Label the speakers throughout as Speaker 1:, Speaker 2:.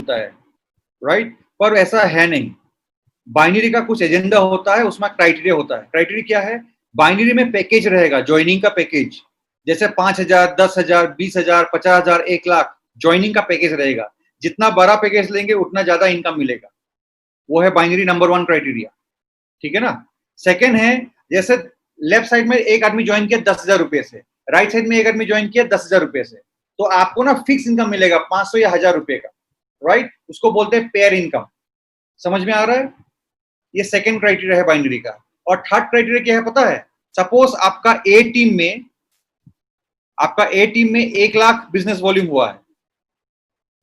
Speaker 1: होता है, राइट? पर ऐसा है नहीं। बाइनरी का कुछ एजेंडा होता है, उसमें क्राइटेरिया होता है। क्राइटेरिया क्या है? बाइनरी में पैकेज रहेगा, ज्वाइनिंग का पैकेज, जैसे 5,000, 10,000, 20,000, 50,000, 1,00,000 ज्वाइनिंग का पैकेज रहेगा। जितना बड़ा पैकेज लेंगे उतना ज्यादा इनकम मिलेगा। वो है बाइनरी नंबर 1 क्राइटेरिया, ठीक है ना? सेकेंड है, जैसे लेफ्ट साइड में एक आदमी ज्वाइन किया 10,000 रुपए से, राइट साइड में एक आदमी ज्वाइन किया 10,000 रुपए से, तो आपको ना फिक्स इनकम मिलेगा 500 या 1,000 रुपए का, राइट? उसको बोलते हैं पेयर इनकम। समझ में आ रहा है? ये सेकेंड क्राइटेरिया है बाइनरी का। और थर्ड क्राइटेरिया क्या है पता है? सपोज आपका ए टीम में 1,00,000 बिजनेस वॉल्यूम हुआ है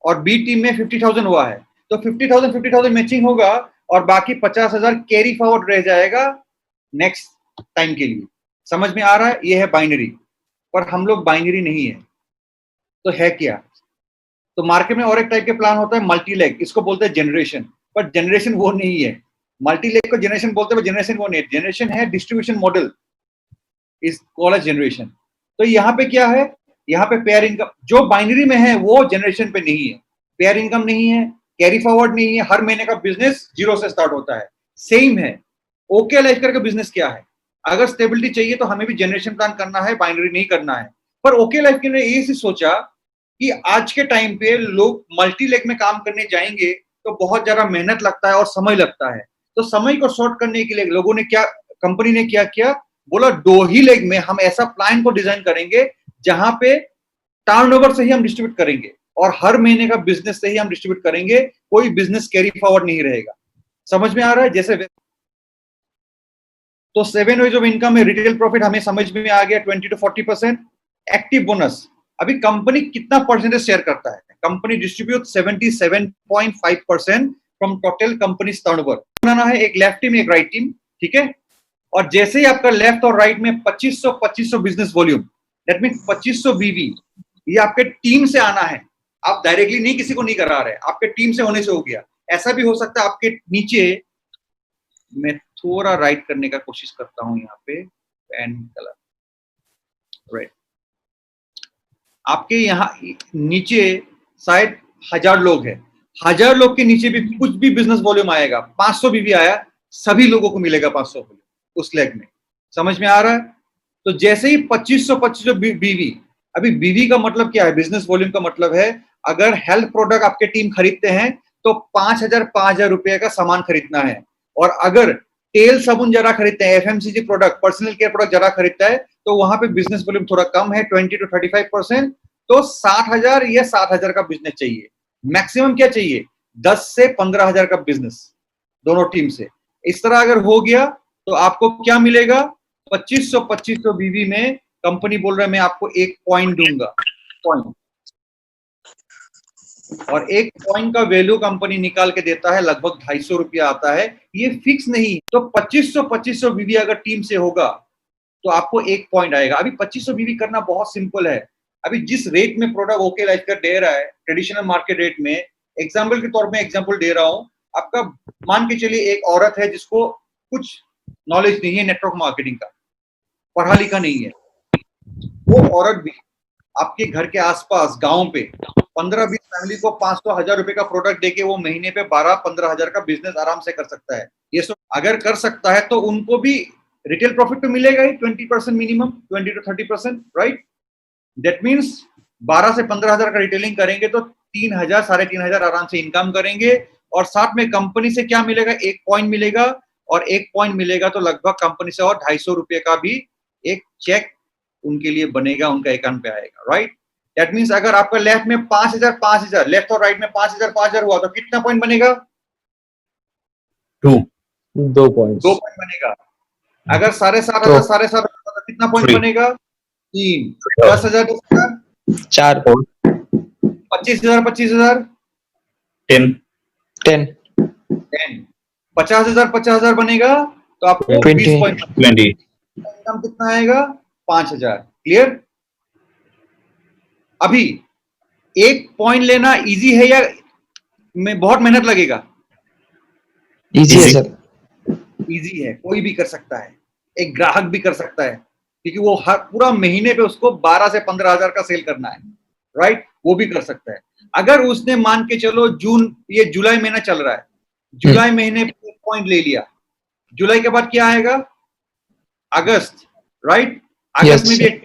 Speaker 1: और बी टीम में 50,000 हुआ है, तो 50,000 मैचिंग होगा और बाकी 50,000 कैरी फॉरवर्ड रह जाएगा नेक्स्ट टाइम के लिए। समझ में आ रहा है? ये है बाइनरी। पर हम लोग बाइनरी नहीं है, तो है क्या? तो मार्केट में और एक टाइप के प्लान होता है मल्टी लेग, इसको बोलते हैं जनरेशन। पर जनरेशन वो नहीं है। मल्टी लेग को जनरेशन बोलते हैं, जनरेशन वो नहीं है। जनरेशन है distribution model, is called generation. तो यहाँ पे क्या है? यहाँ पे पेयर इनकम जो बाइनरी में है वो जनरेशन पे नहीं है। पेयर इनकम नहीं है, कैरी फॉरवर्ड नहीं है, हर महीने का बिजनेस जीरो से स्टार्ट होता है। सेम है ओके लाइफकेयर का बिजनेस क्या है? अगर स्टेबिलिटी चाहिए तो हमें भी जनरेशन प्लान करना है, बाइनरी नहीं करना है। पर ओके लाइफकेयर ने ये सोचा कि आज के टाइम पे लोग मल्टी लेग में काम करने जाएंगे तो बहुत ज्यादा मेहनत लगता है और समय लगता है। तो समय को शॉर्ट करने के लिए लोगों ने कंपनी ने क्या किया? बोला 2 ही लेग में हम ऐसा प्लान को डिजाइन करेंगे जहां पे टर्नओवर से ही हम डिस्ट्रीब्यूट करेंगे और हर महीने का बिजनेस से ही हम डिस्ट्रीब्यूट करेंगे, कोई बिजनेस कैरी फॉरवर्ड नहीं रहेगा। समझ में आ रहा है? जैसे तो 7 वेज ऑफ इनकम में रिटेल प्रॉफिट हमें समझ में आ गया 20 to 40%। एक्टिव बोनस, अभी कंपनी कितना परसेंटेज शेयर करता है? Company distribute 77.5% from total company turnover. बनाना है एक लेफ्ट टीम एक राइट टीम, ठीक है? और जैसे ही आपका लेफ्ट और राइट में 2500 बिजनेस वॉल्यूम, दैट मीन 2500 बीवी, ये आपके टीम से आना है। आप डायरेक्टली नहीं किसी को नहीं करा रहे, आपके टीम से होने से हो गया। ऐसा भी हो सकता है आपके नीचे, मैं थोड़ा राइट करने का कोशिश करता हूं यहाँ पे, पेन कलर, राइट। आपके यहाँ नीचे शायद 1,000 लोग हैं, 1,000 लोग के नीचे भी कुछ भी बिजनेस वॉल्यूम आएगा, 500 बीवी आया, सभी लोगों को मिलेगा 500 उस लेग में। समझ में आ रहा है? तो जैसे ही 2500 बीवी, अभी बीवी का मतलब क्या है? बिजनेस वॉल्यूम का मतलब है अगर हेल्थ प्रोडक्ट आपके टीम खरीदते हैं तो 5,000 रुपए का सामान खरीदना है। और अगर तेल साबुन जरा खरीदते हैं, FMCG product, personal care product जरा खरीदता है, तो वहां पे बिजनेस वॉल्यूम थोड़ा कम है, 20 to 35%। तो 60,000 या 7,000 का बिजनेस चाहिए। मैक्सिमम क्या चाहिए? 10 से 15,000 का बिजनेस दोनों टीम से। इस तरह अगर हो गया तो आपको क्या मिलेगा? 2500 बीवी में कंपनी बोल रहा है मैं आपको 1 पॉइंट दूंगा, पॉइंट। और 1 पॉइंट का वैल्यू कंपनी निकाल के देता है, लगभग 250 रुपया आता है। ये फिक्स नहीं। तो 2500 बीवी अगर टीम से होगा तो आपको 1 पॉइंट आएगा। अभी 2500 बीवी करना बहुत सिंपल है। अभी जिस रेट में प्रोडक्ट ओके लाइफकेयर दे रहा है, ट्रेडिशनल मार्केट रेट में, एग्जाम्पल के तौर पे एग्जाम्पल दे रहा हूं, आपका मान के चलिए एक औरत है जिसको कुछ नॉलेज नहीं है नेटवर्क मार्केटिंग का, पढ़ा लिखा नहीं है, वो औरत भी आपके घर के आसपास गांव पे 15-20 फैमिली को 500-1,000 रुपए का प्रोडक्ट देके वो महीने पे 12-15,000 का बिजनेस आराम से कर सकता है। ये सब अगर कर सकता है तो उनको भी रिटेल प्रॉफिट तो मिलेगा ही 20% minimum, 20 to 30%, right? That means 12 से 15,000 का रिटेलिंग करेंगे तो 3,000 3,500 आराम से इनकम करेंगे। और साथ में कंपनी से क्या मिलेगा? 1 पॉइंट मिलेगा। और 1 पॉइंट मिलेगा तो लगभग कंपनी से और 250 रुपए का भी एक चेक उनके लिए बनेगा, उनका अकाउंट पे आएगा, राइट? दैट मीन्स अगर आपका लेफ्ट में 5,000, लेफ्ट और राइट में 5,000 हुआ तो कितना पॉइंट बनेगा?
Speaker 2: 2 पॉइंट
Speaker 1: बनेगा। अगर 7,500 तो कितना पॉइंट बनेगा? 3। 10,000
Speaker 2: 4 पॉइंट।
Speaker 1: 25,000
Speaker 2: 10
Speaker 1: 50,000 बनेगा तो आपको 20 पॉइंट। इनकम कितना आएगा? 5,000। क्लियर? अभी 1 पॉइंट लेना इजी है या में बहुत मेहनत लगेगा?
Speaker 2: इजी है सर।
Speaker 1: इजी है, कोई भी कर सकता है, एक ग्राहक भी कर सकता है, क्योंकि वो हर पूरा महीने पे उसको 12 से 15,000 का सेल करना है, राइट? वो भी कर सकता है। अगर उसने मान के चलो ये जुलाई महीना चल रहा है, जुलाई महीने पे 1 पॉइंट ले लिया, जुलाई के बाद क्या आएगा? अगस्त, राइट? अगस्त में भी 1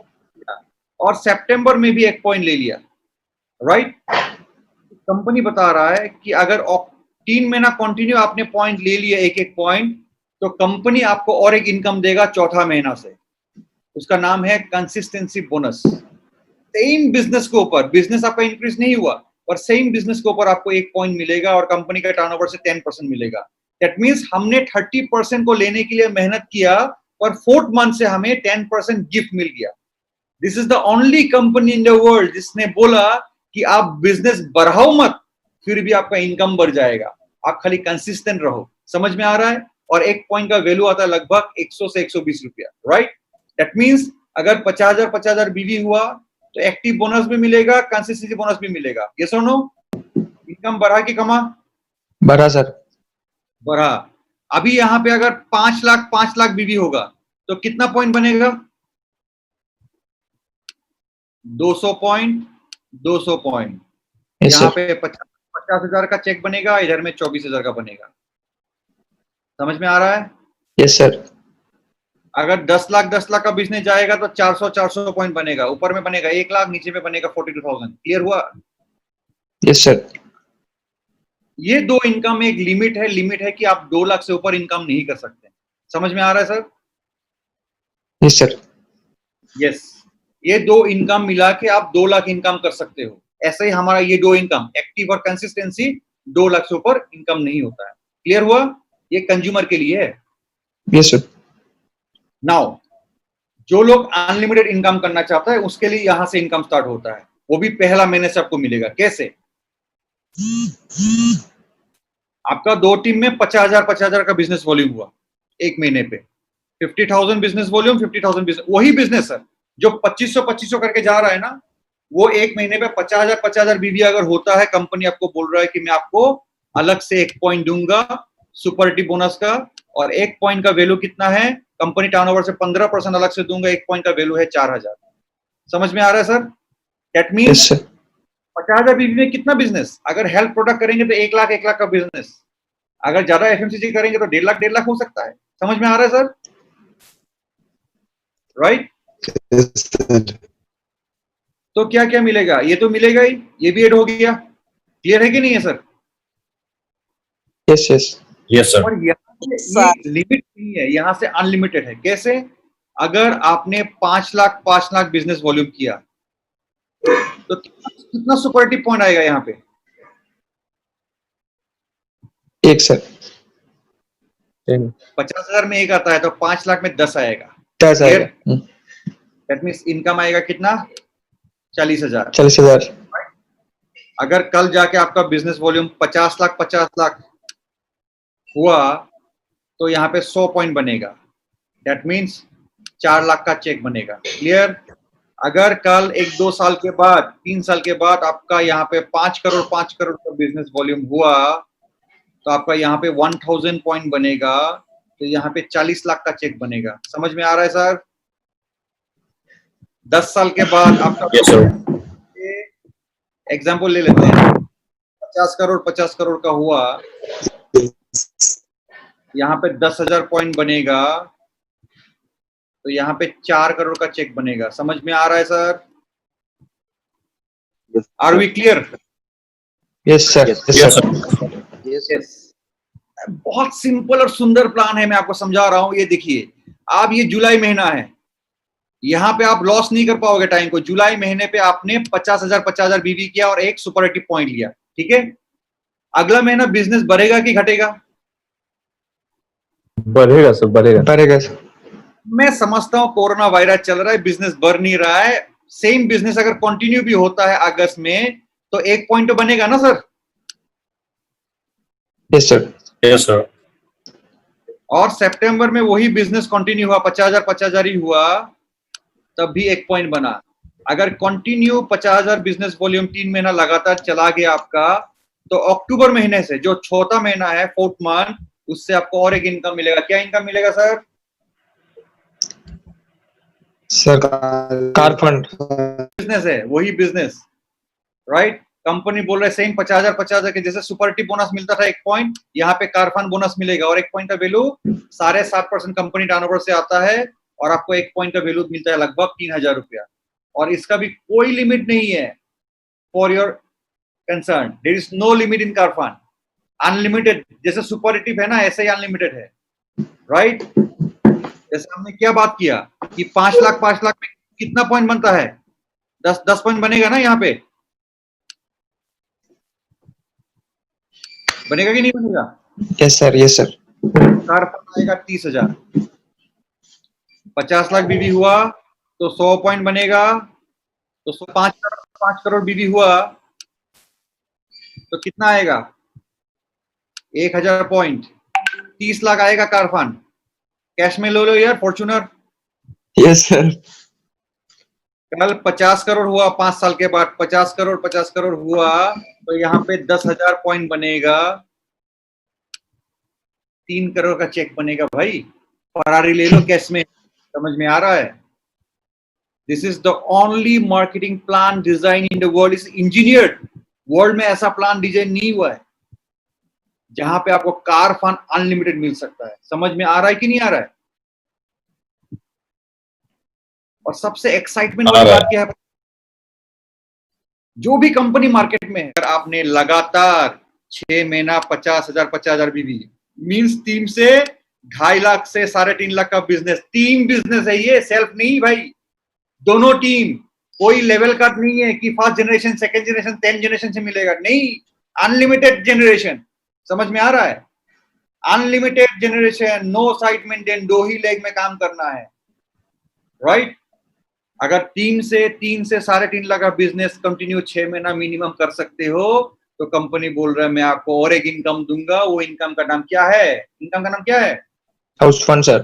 Speaker 1: और सितंबर में भी 1 पॉइंट ले लिया, राइट? कंपनी बता रहा है कि अगर 3 महीना कंटिन्यू आपने पॉइंट ले लिया, एक पॉइंट, तो कंपनी आपको और एक इनकम देगा चौथा महीना से। उसका नाम है कंसिस्टेंसी बोनस। सेम बिजनेस के ऊपर, बिजनेस आपका इंक्रीज नहीं हुआ, और सेम बिजनेस के ऊपर आपको 1 पॉइंट मिलेगा और कंपनी का टर्नओवर से 10% मिलेगा। दैट मीन्स हमने 30% को लेने के लिए मेहनत किया, और 4th मंथ से हमें 10% गिफ्ट मिल गया। This is the only company in the world जिसने बोला कि आप बिजनेस बढ़ाओ मत, फिर भी आपका इनकम बढ़ जाएगा, आप खाली कंसिस्टेंट रहो। समझ में आ रहा है? और 1 पॉइंट का वैल्यू आता है लगभग 100 से 120 रुपया, राइट? दैट मीन्स अगर 50,000 बीवी हुआ तो एक्टिव बोनस भी मिलेगा, कंसिस्टेंसी बोनस भी मिलेगा। यस और नो? इनकम बढ़ा कि कमा?
Speaker 2: बढ़ा सर।
Speaker 1: बढ़ा। अभी यहाँ पे अगर 5 लाख बीवी होगा तो कितना पॉइंट बनेगा? 200 पॉइंट, 200 पॉइंट। यहाँ पे 50,000 का चेक बनेगा, इधर में 24,000 का बनेगा। समझ में आ रहा है?
Speaker 2: Yes sir.
Speaker 1: अगर 10 लाख का बिजनेस जाएगा तो 400 पॉइंट बनेगा, ऊपर में बनेगा 1 लाख, नीचे में बनेगा 42,000। क्लियर हुआ?
Speaker 2: Yes sir.
Speaker 1: ये 2 इनकम एक लिमिट है कि आप 2 लाख से ऊपर इनकम नहीं कर सकते। समझ में आ रहा है सर?
Speaker 2: Yes sir.
Speaker 1: यस, ये 2 इनकम मिला के आप 2 लाख इनकम कर सकते हो। ऐसे ही हमारा ये 2 इनकम, एक्टिव और कंसिस्टेंसी, 2 लाख से ऊपर इनकम नहीं होता है। क्लियर हुआ? ये कंज्यूमर के लिए है।
Speaker 2: Yes sir.
Speaker 1: नाउ जो लोग अनलिमिटेड इनकम करना चाहता है उसके लिए यहां से इनकम स्टार्ट होता है, वो भी पहला महीने से आपको मिलेगा। कैसे? आपका 2 टीम में 50,000 का बिजनेस वॉल्यूम हुआ एक महीने पे, 50,000 बिजनेस वॉल्यूम, 50,000 बिजनेस, वही बिजनेस है जो 2500 करके जा रहा है ना, वो एक महीने पे 50,000 बीवी अगर होता है, कंपनी आपको बोल रहा है कि मैं आपको अलग से 1 पॉइंट दूंगा सुपरटिव बोनस का, और 1 पॉइंट का वैल्यू कितना है? कंपनी टर्नओवर से 15% अलग से दूंगा, 1 पॉइंट का वैल्यू है 4,000। समझ में आ रहा है सर? दैट मीन्स 50,000 बीवी में कितना बिजनेस? अगर हेल्थ प्रोडक्ट करेंगे तो 1 लाख का बिजनेस, अगर ज्यादा एफएमसीजी करेंगे तो 1.5 लाख हो सकता है। समझ में आ रहा है सर? राइट? तो क्या क्या मिलेगा? ये तो मिलेगा ही, ये भी ऐड हो गया। क्लियर है कि नहीं है sir?
Speaker 2: Yes yes
Speaker 3: yes sir.
Speaker 1: और यहाँ से ये लिमिट नहीं है, यहाँ से अनलिमिटेड है। कैसे? अगर आपने 5 लाख बिजनेस वॉल्यूम किया तो कितना सुपरटिव पॉइंट आएगा यहाँ पे?
Speaker 2: 1 सर।
Speaker 1: 50,000 में 1 आता है तो 5 लाख में 10 आएगा।
Speaker 2: 10 आएगा।
Speaker 1: दैट मीन्स इनकम आएगा कितना? 40,000।
Speaker 2: 40,000।
Speaker 1: अगर कल जाके आपका बिजनेस वॉल्यूम 50 लाख हुआ तो यहाँ पे 100 पॉइंट बनेगा। दैट मीन्स 4 लाख का चेक बनेगा। क्लियर? अगर कल 1-2 साल के बाद, 3 साल के बाद आपका यहाँ पे 5 करोड़ का बिजनेस वॉल्यूम हुआ तो आपका यहाँ पे 1000 पॉइंट बनेगा, तो यहाँ पे 40 लाख का चेक बनेगा। समझ में आ रहा है सर? 10 साल के बाद आपका एग्जाम्पल ले लेते हैं, 50 करोड़ का हुआ, यहाँ पे 10,000 पॉइंट बनेगा, तो यहाँ पे 4 करोड़ का चेक बनेगा। समझ में आ रहा है sir? Are we clear?
Speaker 2: Yes sir.
Speaker 3: Yes sir.
Speaker 1: बहुत सिंपल और सुंदर प्लान है, मैं आपको समझा रहा हूं। ये देखिए, आप ये जुलाई महीना है, यहाँ पे आप लॉस नहीं कर पाओगे टाइम को। जुलाई महीने पे आपने 50,000 बीवी किया और 1 सुपरटिव पॉइंट लिया, ठीक है? अगला महीना बिजनेस बढ़ेगा कि घटेगा?
Speaker 3: बढ़ेगा सर,
Speaker 2: बढ़ेगा सर।
Speaker 1: मैं समझता हूं कोरोना वायरस चल रहा है, बिजनेस बढ़ नहीं रहा है। सेम बिजनेस अगर कंटिन्यू भी होता है अगस्त में तो 1 पॉइंट तो बनेगा ना sir?
Speaker 2: Yes sir.
Speaker 3: Yes sir.
Speaker 1: और सितंबर में वही बिजनेस कंटिन्यू हुआ, 50,000 ही हुआ, तब भी 1 पॉइंट बना। अगर कंटिन्यू 50,000 बिजनेस वॉल्यूम 3 महीना लगातार चला गया आपका, तो अक्टूबर महीने से जो चौथा महीना है, 4th मंथ, उससे आपको और एक इनकम मिलेगा। क्या इनकम मिलेगा sir?
Speaker 2: Sir car fund
Speaker 1: business है, वही बिजनेस, राइट? कंपनी बोल रहे सेम 50,000 के जैसे सुपर टिप बोनस मिलता था 1 पॉइंट, यहाँ पे कारफान बोनस मिलेगा और 1 पॉइंट का वैल्यू 7.5% कंपनी टर्नओवर से आता है और आपको 1 पॉइंट का वैल्यू मिलता है लगभग 3,000 रुपया और इसका भी कोई लिमिट नहीं है for your concern, there is no limit in car fund, unlimited जैसे सुपर टिप है ना ऐसे ही अनलिमिटेड है, राइट? जैसे हमने क्या बात किया कि 5 लाख में कितना पॉइंट बनता है? 10 पॉइंट बनेगा ना, यहाँ पे बनेगा कि नहीं बनेगा?
Speaker 2: Yes sir, yes sir.
Speaker 1: Car fund आएगा 30,000, 50 लाख बीवी हुआ तो 100 पॉइंट बनेगा, तो 5 करोड़ बीवी हुआ तो कितना आएगा? 1,000 पॉइंट, 30 लाख आएगा कारफान। कैश में लो यार फॉर्च्यूनर।
Speaker 2: Yes sir.
Speaker 1: कल 50 करोड़ हुआ 5 साल के बाद, 50 करोड़ हुआ तो यहाँ पे 10,000 पॉइंट बनेगा, 3 करोड़ का चेक बनेगा भाई। फरारी ले लो कैश में, समझ में आ रहा है? This is the only marketing plan design in the world, is engineered. World में ऐसा प्लान डिजाइन नहीं हुआ है जहां पे आपको कार फन अनलिमिटेड मिल सकता है। समझ में आ रहा है कि नहीं आ रहा है? और सबसे एक्साइटमेंट वाली बात क्या है, जो भी कंपनी मार्केट में है, अगर आपने लगातार 6 महीना 50,000 बीवी मीन्स टीम से 2.5 लाख से 3.5 लाख का बिजनेस, टीम बिजनेस है ये, सेल्फ नहीं भाई, दोनों टीम। कोई लेवल कट नहीं है कि first generation, second generation, 10 generation से मिलेगा, नहीं, अनलिमिटेड जनरेशन। समझ में आ रहा है? Unlimited generation, no side maintain, 2 ही लेग में काम करना है, राइट? अगर 3 से 3.5 लाख का बिजनेस कंटिन्यू 6 महीना मिनिमम कर सकते हो तो कंपनी बोल रहा है मैं आपको और एक इनकम दूंगा। वो इनकम का नाम क्या है? इनकम का नाम क्या है?
Speaker 2: House fund sir.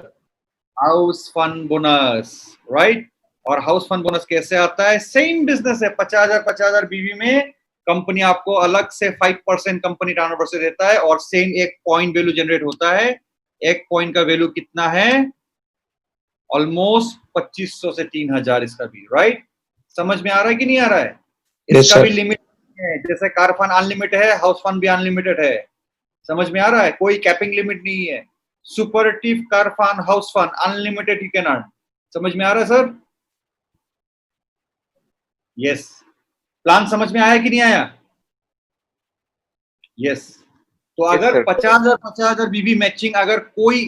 Speaker 2: House
Speaker 1: fund bonus, right? और हाउस फंड बोनस कैसे आता है? सेम बिजनेस है, 50,000 बीवी में कंपनी आपको अलग से 5% कंपनी टर्नओवर से देता है और सेम 1 पॉइंट वैल्यू जनरेट होता है। 1 पॉइंट का वैल्यू कितना है? ऑलमोस्ट 2500 से 3,000 इसका भी, राइट? समझ में आ रहा है कि नहीं आ रहा है? इसका
Speaker 2: yes,
Speaker 1: भी लिमिट है, जैसे कार फंड अनलिमिटेड है, हाउस फंड भी अनलिमिटेड है। समझ में आ रहा है? कोई कैपिंग लिमिट नहीं है। सुपरटिव, car fund, house fund unlimited, you can earn. समझ में आ रहा है सर? यस। प्लान समझ में आया कि नहीं आया? यस। तो अगर 50,000 बीबी मैचिंग अगर कोई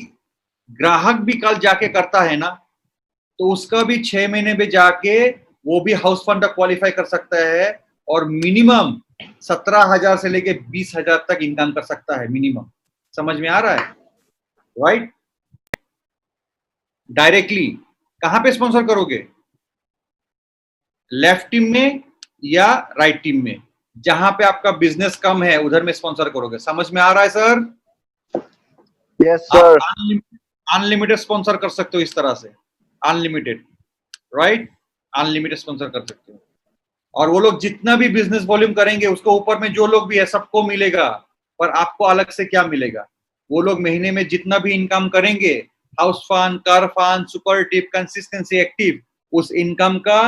Speaker 1: ग्राहक भी कल जाके करता है ना तो उसका भी 6 महीने में जाके वो भी हाउस फंड तक क्वालिफाई कर सकता है और मिनिमम 17,000 से लेके 20,000 तक इनकम कर सकता है मिनिमम। समझ में आ रहा है? राइट? डायरेक्टली कहां पे स्पॉन्सर करोगे? लेफ्ट टीम में या राइट टीम में? जहां पे आपका बिजनेस कम है उधर में स्पॉन्सर करोगे। समझ में आ रहा है sir?
Speaker 4: Yes sir.
Speaker 1: Unlimited sponsor कर सकते हो इस तरह से, अनलिमिटेड, राइट? अनलिमिटेड स्पॉन्सर कर सकते हो और वो लोग जितना भी बिजनेस वॉल्यूम करेंगे उसको ऊपर में जो लोग भी है सबको मिलेगा, पर आपको अलग से क्या मिलेगा? वो लोग महीने में जितना भी इनकम करेंगे, house fund, car fund, super tip, consistency, active, उस इनकम का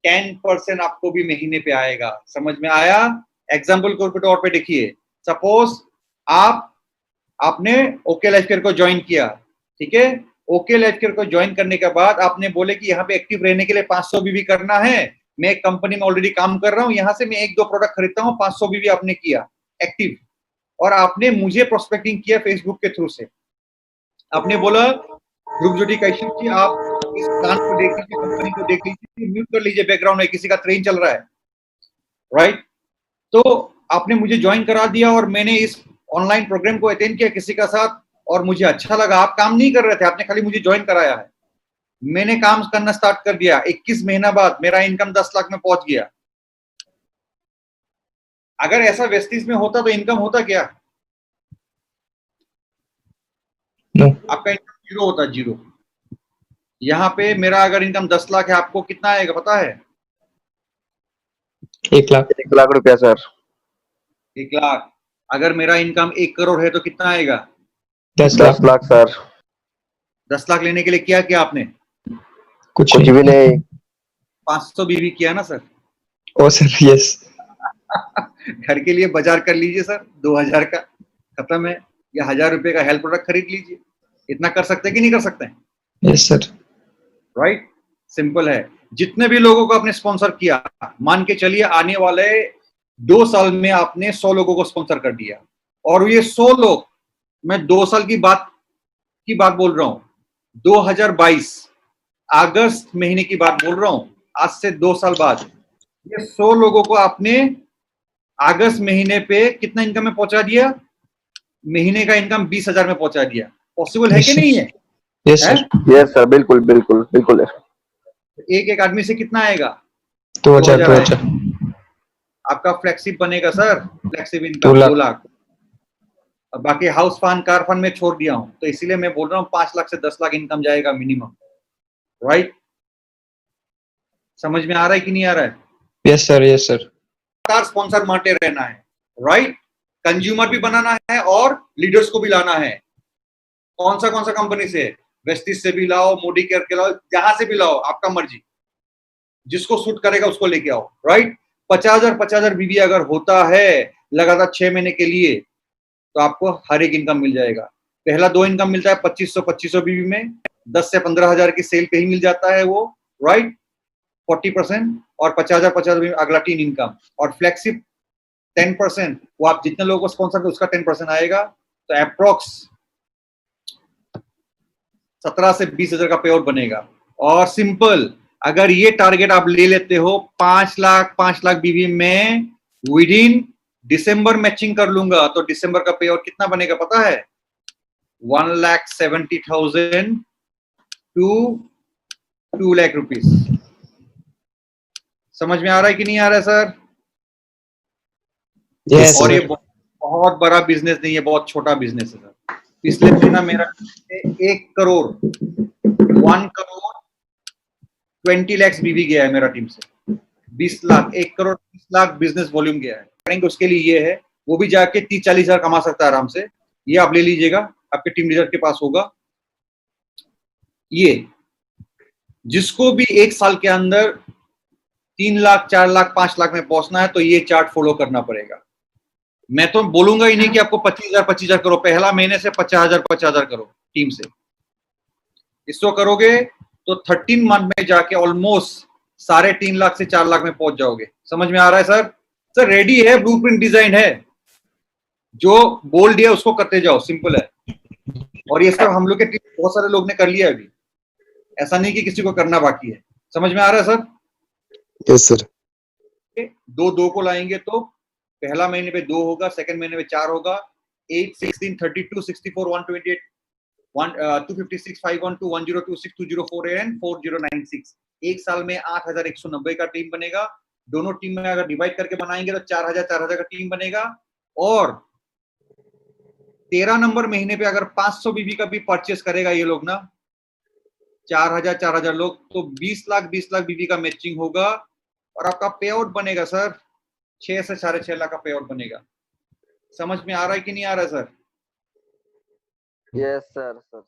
Speaker 1: 10% आपको भी महीने पे आएगा। समझ में आया? एग्जाम्पल के तौर पे देखिए, सपोज आपने ओके लाइफ केयर को ज्वाइन किया, ठीक है? ओके लाइफ केयर को ज्वाइन करने के बाद आपने बोले कि यहाँ पे एक्टिव रहने के लिए 500 बीवी करना है, मैं एक कंपनी में ऑलरेडी काम कर रहा हूँ, यहाँ से मैं 1-2 प्रोडक्ट खरीदता हूँ, 500 बीवी आपने किया एक्टिव और आपने मुझे प्रोस्पेक्टिंग किया फेसबुक के थ्रू से। आपने बोला ध्रुवज्योति कैशिव जी आप इस प्लान को देख लीजिए, कंपनी को देख लीजिए, म्यूट कर लीजिए, बैकग्राउंड में किसी का ट्रेन चल रहा है, राइट? तो आपने मुझे ज्वाइन करा दिया और मैंने इस ऑनलाइन प्रोग्राम को अटेंड किया किसी का साथ और मुझे अच्छा लगा। आप काम नहीं कर रहे थे, आपने खाली मुझे ज्वाइन कराया है, मैंने काम करना स्टार्ट कर दिया। 21 महीना बाद मेरा इनकम 10 लाख में पहुंच गया। अगर ऐसा वेस्टिज में होता तो इनकम होता क्या?
Speaker 2: no.
Speaker 1: आपका इनकम 0 होता, 0। यहाँ पे मेरा अगर इनकम 10 लाख है, आपको कितना आएगा पता है?
Speaker 2: 1 लाख।
Speaker 4: 1 लाख रुपया सर।
Speaker 1: 1 लाख। अगर मेरा इनकम 1 करोड़ है तो कितना आएगा?
Speaker 2: 10
Speaker 4: लाख सर।
Speaker 1: 10 लाख लेने के लिए क्या किया आपने?
Speaker 2: कुछ
Speaker 4: भी नहीं।
Speaker 1: 500 बीवी किया ना सर?
Speaker 2: ओ सर, यस।
Speaker 1: घर के लिए बाजार कर लीजिए सर, 2000 का खत्म है, या 1000 रुपए का हेल्थ प्रोडक्ट खरीद लीजिए। इतना कर सकते हैं कि नहीं कर सकते हैं?
Speaker 2: Yes sir.
Speaker 1: राइट, सिंपल है। जितने भी लोगों को आपने स्पॉन्सर किया, मान के चलिए आने वाले 2 साल में आपने 100 लोगों को स्पॉन्सर कर दिया, और ये 100 लोग, मैं 2 साल की बात बोल रहा हूं, 2022 अगस्त महीने की बात बोल रहा हूं, आज से 2 साल बाद ये 100 लोगों को आपने अगस्त महीने पे कितना इनकम में पहुंचा दिया? महीने का इनकम 20,000 में पहुंचा दिया। पॉसिबल है कि नहीं है?
Speaker 2: Yes sir.
Speaker 4: यस सर, बिल्कुल बिल्कुल बिल्कुल है।
Speaker 1: एक एक आदमी से कितना आएगा?
Speaker 2: 2000
Speaker 1: आएगा।
Speaker 2: 2000
Speaker 1: आपका फ्लेक्सिब बनेगा सर, फ्लेक्सिब
Speaker 2: 2
Speaker 1: इनकम
Speaker 2: लाख।
Speaker 1: 2 लाख। और बाकी हाउस फंड, कार फंड में छोड़ दिया हूं, तो इसीलिए मैं बोल रहा हूं 5 लाख से 10 लाख इनकम जाएगा मिनिमम। राइट, समझ में आ रहा है कि नहीं आ रहा है?
Speaker 2: Yes sir, yes sir.
Speaker 1: लगातार स्पॉन्सर मारते रहना है। राइट, कंज्यूमर भी बनाना है और लीडर्स को भी लाना है। कौन सा कंपनी से? वेस्टिज से भी लाओ, मोदी केयर के लाओ, जहां से भी लाओ, आपका मर्जी, जिसको सूट करेगा उसको लेके आओ। राइट, 50,000 बीवी अगर होता है लगातार 6 महीने के लिए, तो आपको हर एक इनकम मिल जाएगा। पहला 2 इनकम मिलता है 2500 बीवी में, 10 से 15,000 की सेल पे ही मिल जाता है वो। राइट, 40%, और 50,000 बीवी अगला 3 इनकम, और फ्लेक्सिब 10%, वो आप जितने लोगों को स्पॉन्सर करें उसका 10% आएगा, तो अप्रोक्स 17 से 20,000 का पे आउट बनेगा। और सिंपल, अगर ये टारगेट आप ले लेते हो 5 लाख बीवी में, विद इन दिसंबर मैचिंग कर लूंगा, तो दिसंबर का पे आउट कितना बनेगा पता है? 1,70,000 टू 2 लाख रुपीस। समझ में आ रहा है कि नहीं आ रहा है सर?
Speaker 2: यस
Speaker 1: और ये
Speaker 2: सर।
Speaker 1: बहुत बड़ा बिजनेस नहीं है, बहुत छोटा बिजनेस है सर। पिछले महीना मेरा 1 करोड़ 20 लाख बीवी गया है मेरा टीम से। 20 लाख, 1 करोड़ 20 लाख बिजनेस वॉल्यूम गया है। उसके लिए ये है, वो भी जाके 30-40 हजार कमा सकता है आराम से। ये आप ले लीजिएगा, आपके टीम लीडर के पास होगा। ये जिसको भी 1 साल के अंदर 3 लाख, 4 लाख, 5 लाख में पहुंचना है, तो ये चार्ट फॉलो करना पड़ेगा। मैं तो बोलूंगा ही नहीं कि आपको 25,000 करो, पहला महीने से 50,000 करो टीम से। इसको करोगे तो 13 मंथ में जाके ऑलमोस्ट 3.5 लाख से 4 लाख में पहुंच जाओगे। समझ में आ रहा है सर? सर रेडी है, ब्लूप्रिंट डिजाइन है, जो बोल दिया उसको करते जाओ, सिंपल है। और ये सब हम लोग के टीम बहुत सारे लोग ने कर लिया अभी, ऐसा नहीं कि किसी को करना बाकी है। समझ में आ रहा है सर?
Speaker 3: Yes, sir.
Speaker 1: 2 को लाएंगे तो पहला महीने पे 2 होगा, सेकंड महीने पे 4 होगा, 8, 16, 32, 64, 128, 256, 512, 1026, 204 and 4096। 1 साल में 8,190 का टीम बनेगा। दोनों टीम में अगर डिवाइड करके बनाएंगे तो 4,000 का टीम बनेगा। और 13 नंबर महीने पे अगर 500 बीबी का भी परचेस करेगा ये लोग ना, 4,000 लोग, तो 20 लाख बीबी का मैचिंग होगा, और आपका पे आउट बनेगा सर 6 से 6.5 लाख का पे आउट बनेगा। समझ में आ रहा है कि नहीं आ रहा है सर?
Speaker 4: Yes sir.